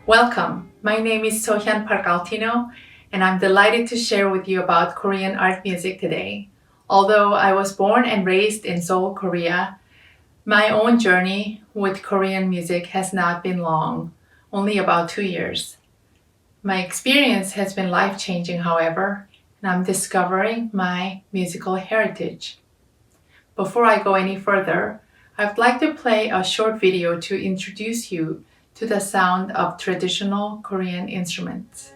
Welcome. My name is Soh-Hyun Park Altino, and I'm delighted to share with you about Korean art music today. Although I was born and raised in Seoul, Korea, my own journey with Korean music has not been long, only about 2 years. My experience has been life-changing, however, and I'm discovering my musical heritage. Before I go any further, I'd like to play a short video to introduce you to the sound of traditional Korean instruments.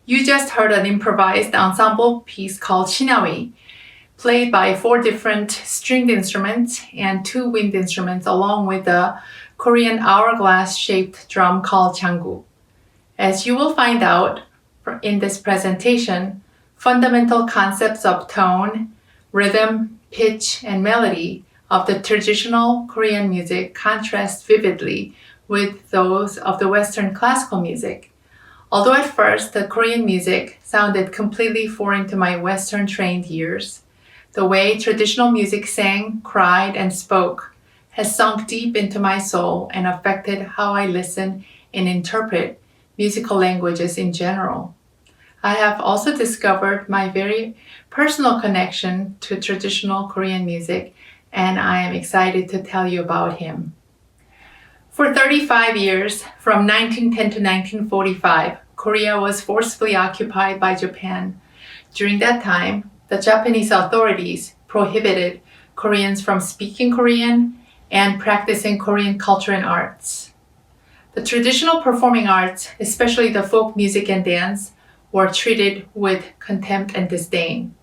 You just heard an improvised ensemble piece called Shinawi, played by 4 different stringed instruments and 2 wind instruments along with a Korean hourglass-shaped drum called changgu. As you will find out in this presentation, fundamental concepts of tone, rhythm, pitch, and melody of the traditional Korean music contrast vividly with those of the Western classical music. Although at first the Korean music sounded completely foreign to my Western-trained ears, the way traditional music sang, cried, and spoke has sunk deep into my soul and affected how I listen and interpret musical languages in general. I have also discovered my very personal connection to traditional Korean music, and I am excited to tell you about him. For 35 years, from 1910 to 1945, Korea was forcibly occupied by Japan. During that time, the Japanese authorities prohibited Koreans from speaking Korean and practicing Korean culture and arts. The traditional performing arts, especially the folk music and dance, were treated with contempt and disdain.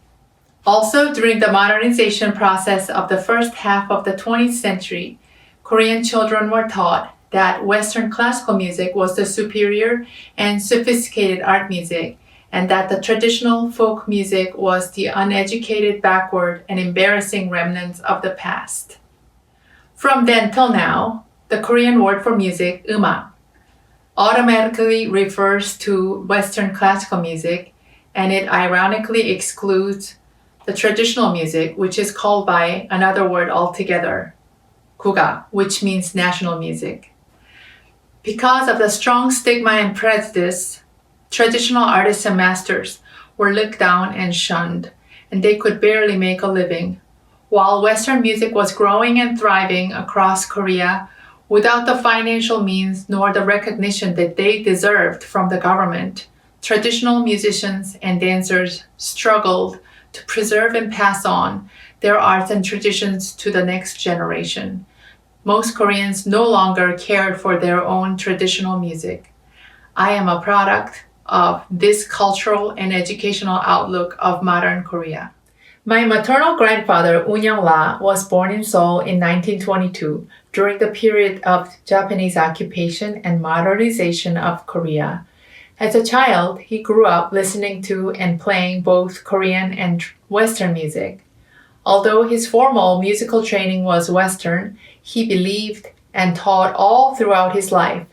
Also, during the modernization process of the first half of the 20th century, Korean children were taught that Western classical music was the superior and sophisticated art music, and that the traditional folk music was the uneducated, backward, and embarrassing remnants of the past. From then till now, the Korean word for music, 음악, automatically refers to Western classical music, and it ironically excludes the traditional music, which is called by another word altogether, 국악, which means national music. Because of the strong stigma and prejudice, traditional artists and masters were looked down and shunned, and they could barely make a living. While Western music was growing and thriving across Korea without the financial means nor the recognition that they deserved from the government, traditional musicians and dancers struggled to preserve and pass on their arts and traditions to the next generation. Most Koreans no longer cared for their own traditional music. I am a product of this cultural and educational outlook of modern Korea. My maternal grandfather, Ōnmori, was born in Seoul in 1922 during the period of Japanese occupation and modernization of Korea. As a child, he grew up listening to and playing both Korean and Western music. Although his formal musical training was Western, he believed and taught all throughout his life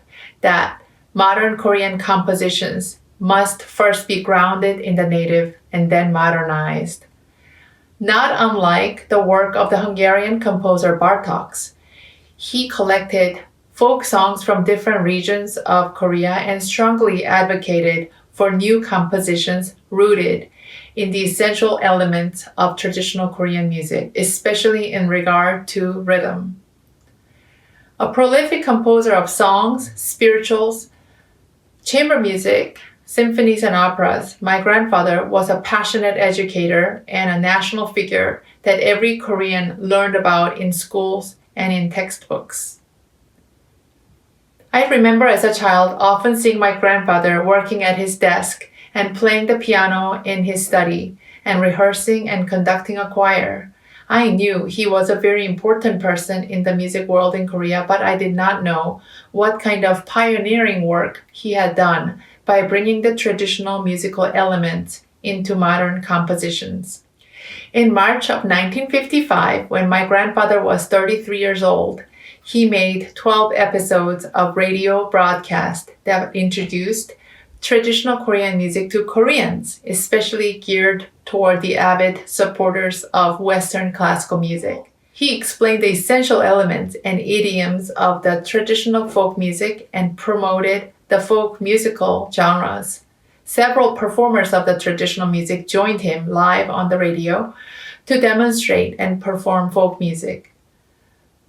that modern Korean compositions must first be grounded in the native and then modernized. Not unlike the work of the Hungarian composer Bartók, he collected folk songs from different regions of Korea and strongly advocated for new compositions rooted in the essential elements of traditional Korean music, especially in regard to rhythm. A prolific composer of songs, spirituals, chamber music, symphonies, and operas, my grandfather was a passionate educator and a national figure that every Korean learned about in schools and in textbooks. I remember as a child often seeing my grandfather working at his desk and playing the piano in his study and rehearsing and conducting a choir. I knew he was a very important person in the music world in Korea, but I did not know what kind of pioneering work he had done by bringing the traditional musical elements into modern compositions. In March of 1955, when my grandfather was 33 years old, he made 12 episodes of radio broadcast that introduced traditional Korean music to Koreans, especially geared toward the avid supporters of Western classical music. He explained the essential elements and idioms of the traditional folk music and promoted the folk musical genres. Several performers of the traditional music joined him live on the radio to demonstrate and perform folk music.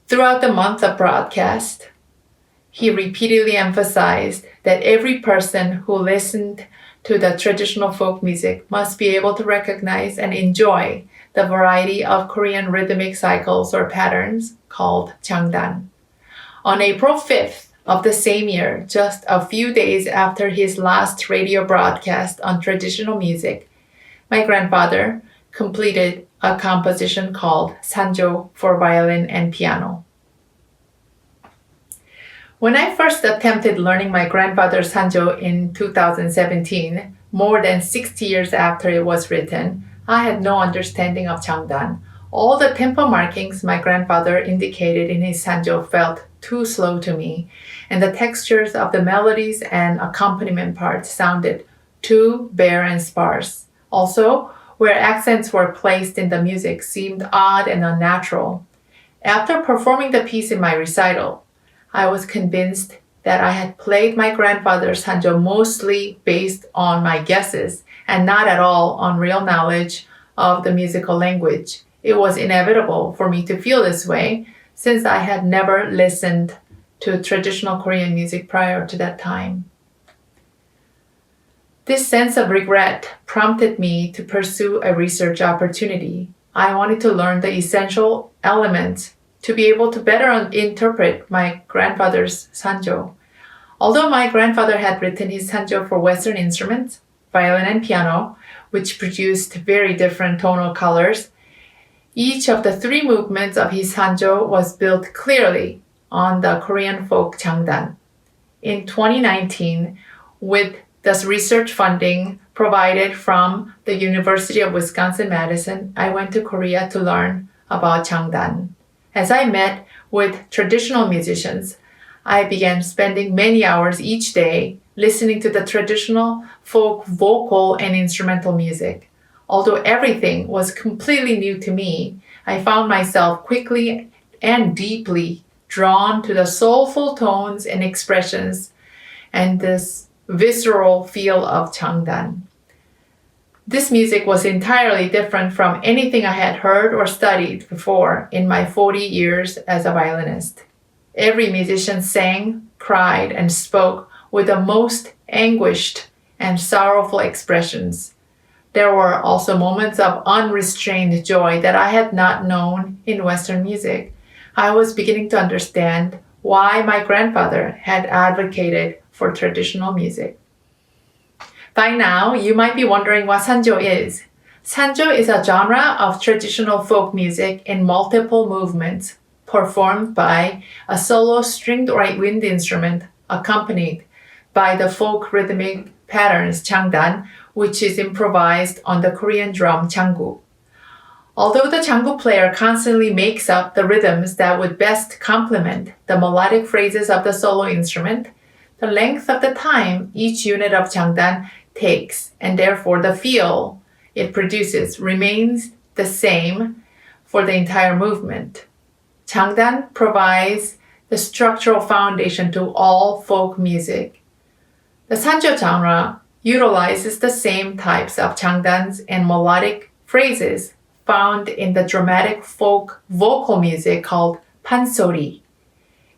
Throughout the month of broadcast, he repeatedly emphasized that every person who listened to the traditional folk music must be able to recognize and enjoy the variety of Korean rhythmic cycles or patterns called changdan. On April 5th of the same year, just a few days after his last radio broadcast on traditional music, my grandfather completed a composition called Sanjo for violin and piano. When I first attempted learning my grandfather's Sanjo in 2017, more than 60 years after it was written, I had no understanding of changdan. All the tempo markings my grandfather indicated in his Sanjo felt too slow to me, and the textures of the melodies and accompaniment parts sounded too bare and sparse. Also, where accents were placed in the music seemed odd and unnatural. After performing the piece in my recital, I was convinced that I had played my grandfather's Sanjo mostly based on my guesses and not at all on real knowledge of the musical language. It was inevitable for me to feel this way since I had never listened to traditional Korean music prior to that time. This sense of regret prompted me to pursue a research opportunity. I wanted to learn the essential elements to be able to better interpret my grandfather's Sanjo. Although my grandfather had written his Sanjo for Western instruments, violin and piano, which produced very different tonal colors, each of the three movements of his Sanjo was built clearly on the Korean folk changdan. In 2019, with this research funding provided from the University of Wisconsin-Madison, I went to Korea to learn about changdan. As I met with traditional musicians, I began spending many hours each day listening to the traditional folk vocal and instrumental music. Although everything was completely new to me, I found myself quickly and deeply drawn to the soulful tones and expressions and this visceral feel of changdan. This music was entirely different from anything I had heard or studied before in my 40 years as a violinist. Every musician sang, cried, and spoke with the most anguished and sorrowful expressions. There were also moments of unrestrained joy that I had not known in Western music. I was beginning to understand why my grandfather had advocated for traditional music. By now, you might be wondering what Sanjo is. Sanjo is a genre of traditional folk music in multiple movements, performed by a solo stringed or wind instrument accompanied by the folk rhythmic patterns changdan, which is improvised on the Korean drum changu. Although the changu player constantly makes up the rhythms that would best complement the melodic phrases of the solo instrument, the length of the time each unit of changdan takes, and therefore the feel it produces, remains the same for the entire movement. Changdan provides the structural foundation to all folk music. The Sanjo genre utilizes the same types of changdans and melodic phrases found in the dramatic folk vocal music called pansori.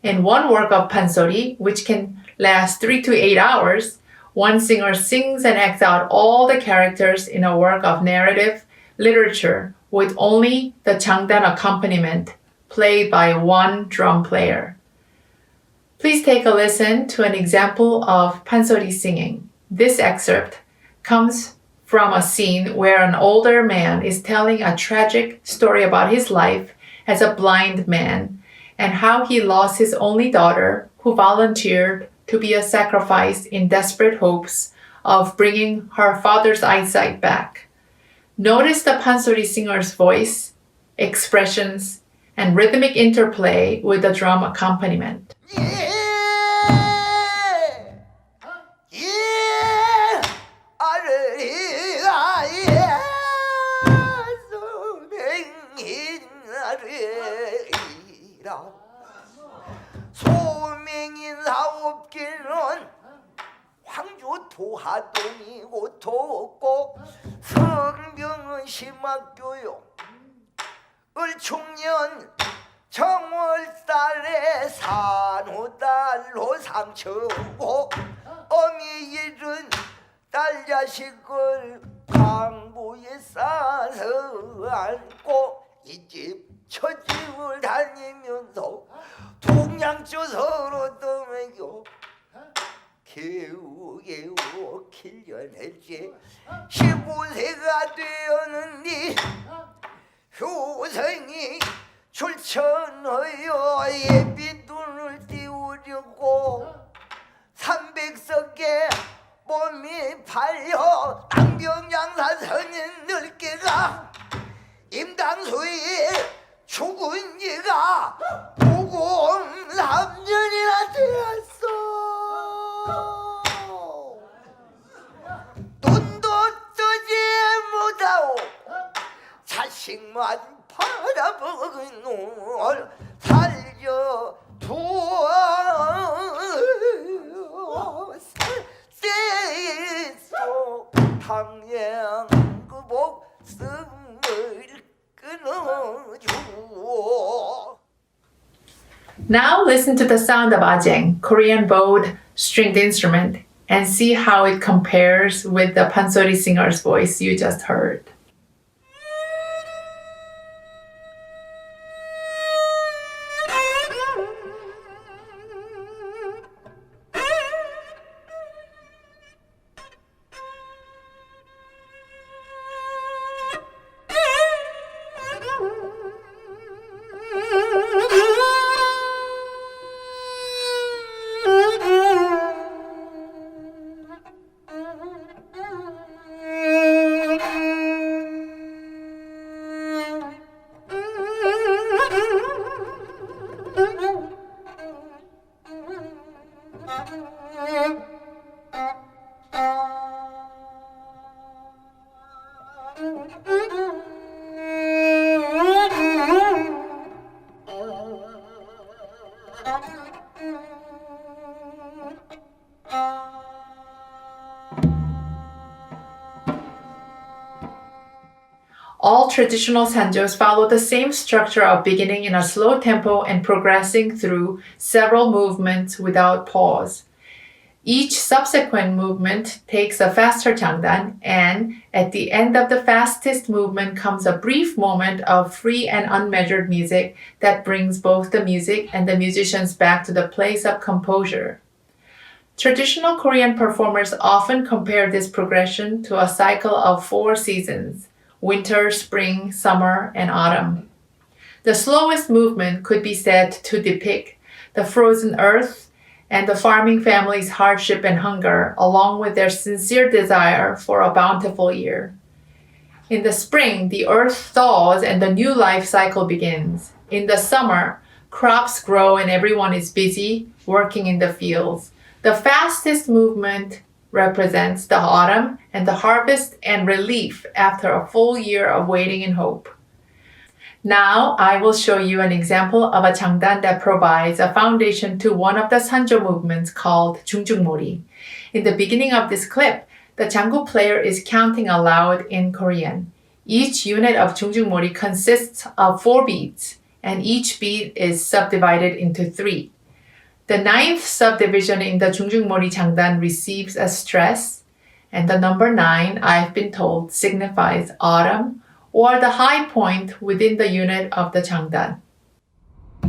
In one work of pansori, which can last 3 to 8 hours, one singer sings and acts out all the characters in a work of narrative literature with only the changdan accompaniment played by one drum player. Please take a listen to an example of pansori singing. This excerpt comes from a scene where an older man is telling a tragic story about his life as a blind man and how he lost his only daughter who volunteered to be a sacrifice in desperate hopes of bringing her father's eyesight back. Notice the pansori singer's voice, expressions, and rhythmic interplay with the drum accompaniment. 도하동이고 덥고 성경은 심학교요 을충년 정월달에 산호달로 상처고 어미 일은 딸 자식을 강부에 싸서 안고 이 집 저 집을 다니면서 동양조 서로 떠매겨 개우 길려냈지 15세가 되었는데 효생이 출천하여 예비돈을 띄우려고 300석에 몸이 팔려 땅병양사선인 늙게가 임당수에 죽은 지가 53년이나 되었어. 눈도 뜨지 못하오 자식만 바라보는 널 살려두었어 당양 그 목숨을 끊어주오. Now listen to the sound of ajeng, Korean bowed stringed instrument, and see how it compares with the pansori singer's voice you just heard. All traditional sanjos follow the same structure of beginning in a slow tempo and progressing through several movements without pause. Each subsequent movement takes a faster changdan, and at the end of the fastest movement comes a brief moment of free and unmeasured music that brings both the music and the musicians back to the place of composure. Traditional Korean performers often compare this progression to a cycle of 4 seasons: winter, spring, summer, and autumn. The slowest movement could be said to depict the frozen earth and the farming family's hardship and hunger, along with their sincere desire for a bountiful year. In the spring, the earth thaws and the new life cycle begins. In the summer, crops grow and everyone is busy working in the fields. The fastest movement represents the autumn and the harvest and relief after a full year of waiting and hope. Now I will show you an example of a changdan that provides a foundation to one of the Sanjo movements called Chungjungmori. In the beginning of this clip, the jangu player is counting aloud in Korean. Each unit of Chungjungmori consists of 4 beats, and each beat is subdivided into 3. The 9th subdivision in the Chungjungmori changdan receives a stress, and the number 9, I've been told, signifies autumn, or the high point within the unit of the changdan.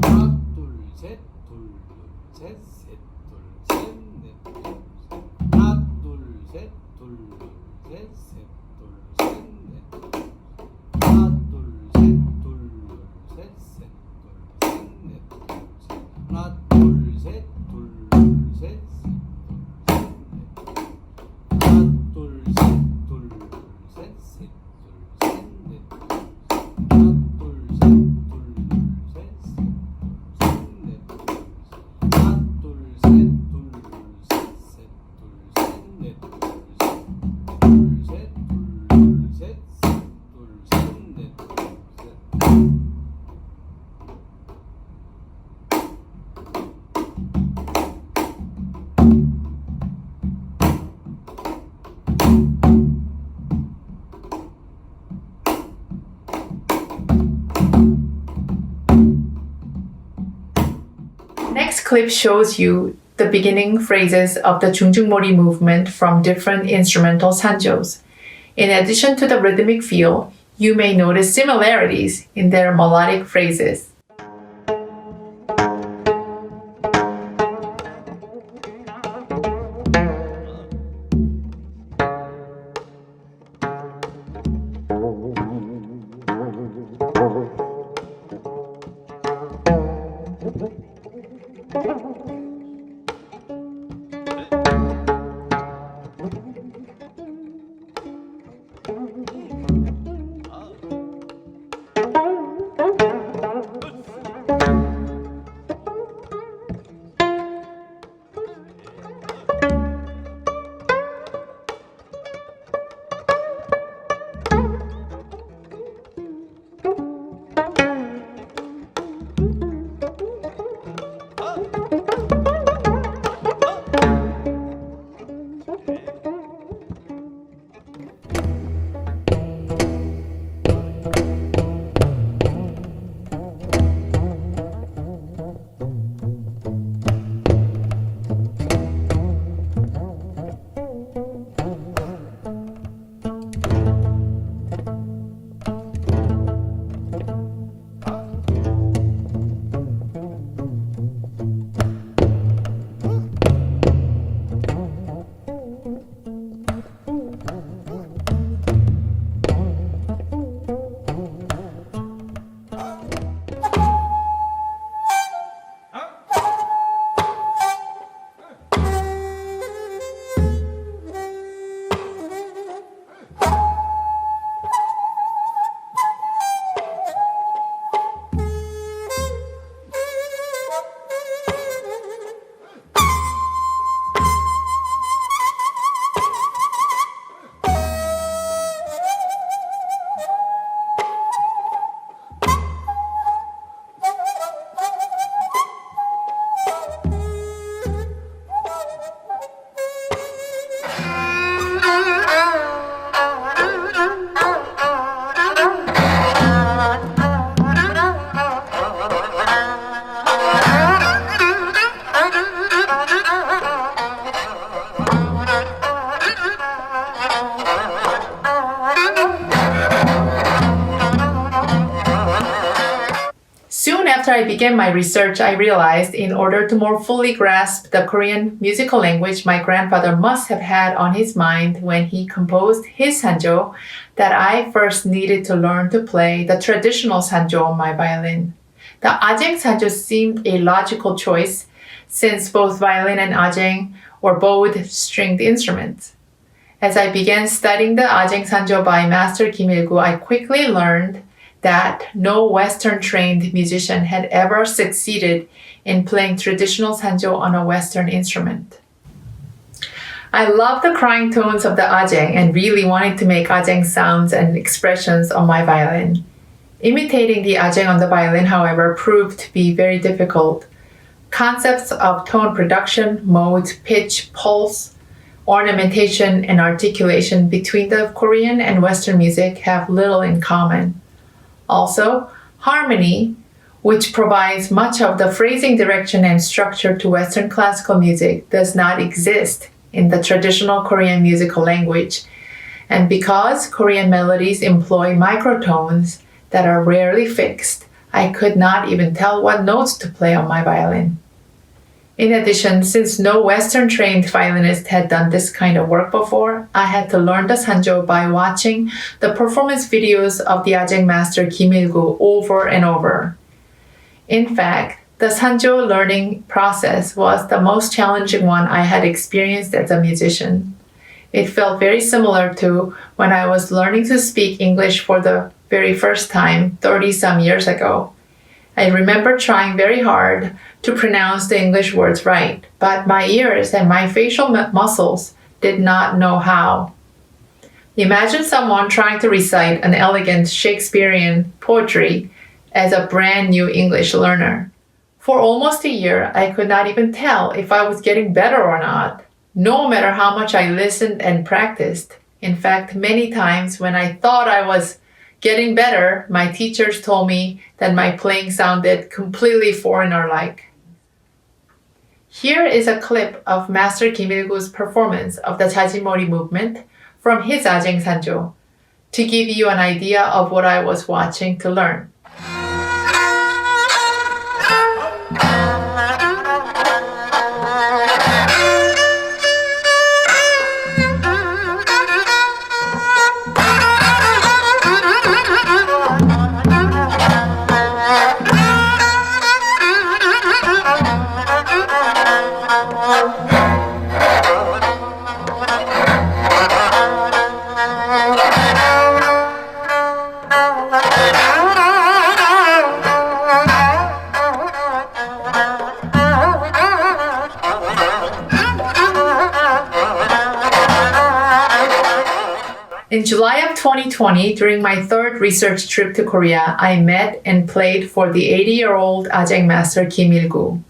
하나 둘셋 둘셋 셋 둘셋 넷 하나 둘셋 둘셋 셋 둘셋 넷 하나 둘셋 둘셋 셋 둘셋 넷 하나 둘셋 둘셋 셋 Next clip shows you the beginning phrases of the Chungjungmori movement from different instrumental sanjos. In addition to the rhythmic feel, you may notice similarities in their melodic phrases. After I began my research, I realized in order to more fully grasp the Korean musical language my grandfather must have had on his mind when he composed his Sanjo, that I first needed to learn to play the traditional Sanjo on my violin. The Ajeng Sanjo seemed a logical choice since both violin and Ajeng were bowed stringed instruments. As I began studying the Ajeng Sanjo by Master Kim Il-gu, I quickly learned that no Western-trained musician had ever succeeded in playing traditional Sanjo on a Western instrument. I love the crying tones of the Ajeng and really wanted to make Ajeng sounds and expressions on my violin. Imitating the Ajeng on the violin, however, proved to be very difficult. Concepts of tone production, mode, pitch, pulse, ornamentation, and articulation between the Korean and Western music have little in common. Also, harmony, which provides much of the phrasing direction and structure to Western classical music, does not exist in the traditional Korean musical language. And because Korean melodies employ microtones that are rarely fixed, I could not even tell what notes to play on my violin. In addition, since no Western-trained violinist had done this kind of work before, I had to learn the Sanjo by watching the performance videos of the Ajeng master Kim Il-gu over and over. In fact, the Sanjo learning process was the most challenging one I had experienced as a musician. It felt very similar to when I was learning to speak English for the very first time 30-some years ago. I remember trying very hard to pronounce the English words right, but my ears and my facial muscles did not know how. Imagine someone trying to recite an elegant Shakespearean poetry as a brand new English learner. For almost a year, I could not even tell if I was getting better or not, no matter how much I listened and practiced. In fact, many times when I thought I was getting better, my teachers told me that my playing sounded completely foreigner-like. Here is a clip of Master Kim Il-gu's performance of the Chungjungmori movement from his Ajeng Sanjo to give you an idea of what I was watching to learn. In July of 2020, during my third research trip to Korea, I met and played for the 80-year-old Ajeng master Kim Il-gu.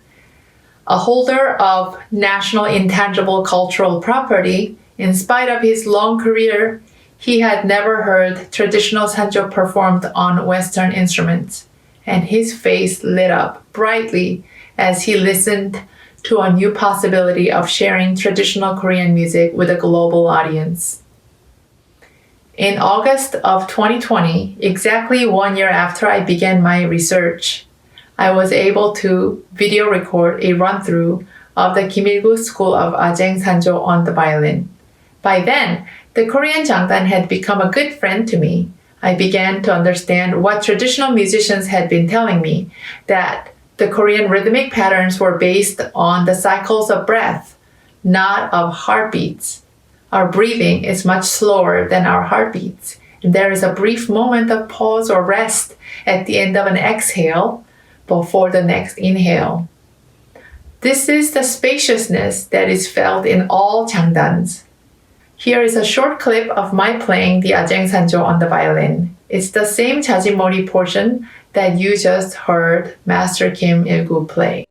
A holder of national intangible cultural property, in spite of his long career, he had never heard traditional Sanjo performed on Western instruments, and his face lit up brightly as he listened to a new possibility of sharing traditional Korean music with a global audience. In August of 2020, exactly 1 year after I began my research, I was able to video record a run-through of the Kim Il-gu School of Ajeng Sanjo on the violin. By then, the Korean changdan had become a good friend to me. I began to understand what traditional musicians had been telling me, that the Korean rhythmic patterns were based on the cycles of breath, not of heartbeats. Our breathing is much slower than our heartbeats, and there is a brief moment of pause or rest at the end of an exhale before the next inhale. This is the spaciousness that is felt in all changdans. Here is a short clip of my playing the Ajeng Sanjo on the violin. It's the same Chungjungmori portion that you just heard Master Kim Il-gu play.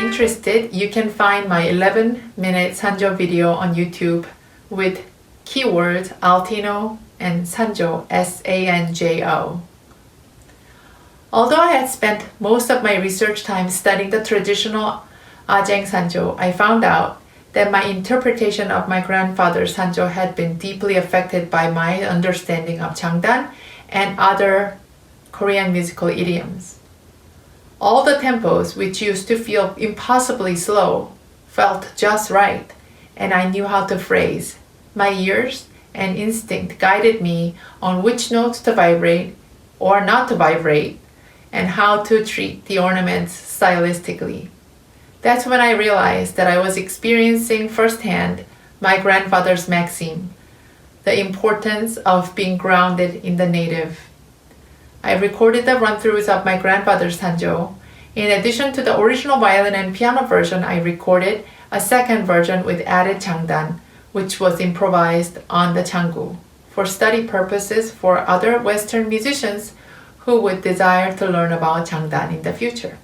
Interested, you can find my 11-minute Sanjo video on YouTube with keywords Altino and Sanjo, S-A-N-J-O. Although I had spent most of my research time studying the traditional Ajeng Sanjo, I found out that my interpretation of my grandfather's Sanjo had been deeply affected by my understanding of changdan and other Korean musical idioms. All the tempos, which used to feel impossibly slow, felt just right, and I knew how to phrase. My ears and instinct guided me on which notes to vibrate or not to vibrate, and how to treat the ornaments stylistically. That's when I realized that I was experiencing firsthand my grandfather's maxim, the importance of being grounded in the native. I recorded the run-throughs of my grandfather's Sanjo. In addition to the original violin and piano version, I recorded a second version with added changdan, which was improvised on the changu, for study purposes for other Western musicians who would desire to learn about changdan in the future.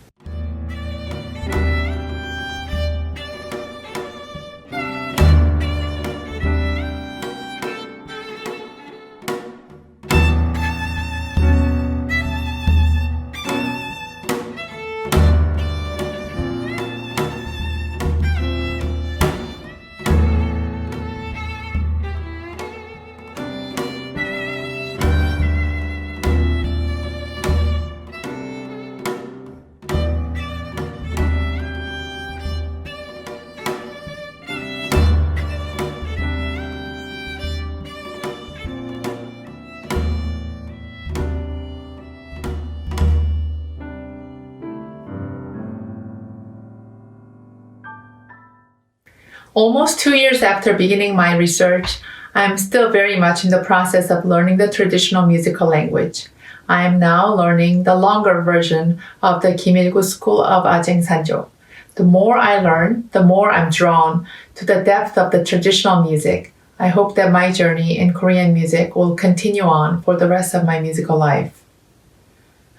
Almost 2 years after beginning my research, I am still very much in the process of learning the traditional musical language. I am now learning the longer version of the Kim Il-gu School of Ajeng Sanjo. The more I learn, the more I'm drawn to the depth of the traditional music. I hope that my journey in Korean music will continue on for the rest of my musical life.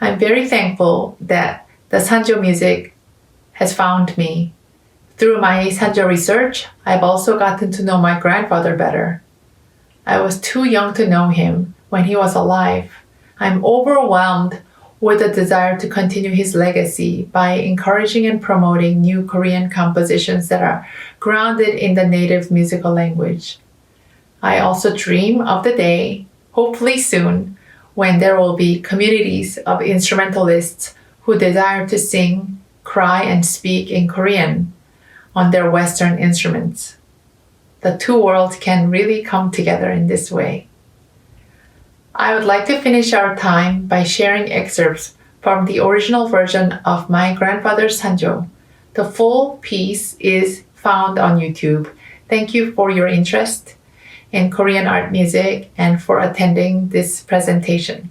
I'm very thankful that the Sanjo music has found me. Through my Sanjo research, I've also gotten to know my grandfather better. I was too young to know him when he was alive. I'm overwhelmed with a desire to continue his legacy by encouraging and promoting new Korean compositions that are grounded in the native musical language. I also dream of the day, hopefully soon, when there will be communities of instrumentalists who desire to sing, cry, and speak in Korean on their Western instruments. The two worlds can really come together in this way. I would like to finish our time by sharing excerpts from the original version of my grandfather's Sanjo. The full piece is found on YouTube. Thank you for your interest in Korean art music and for attending this presentation.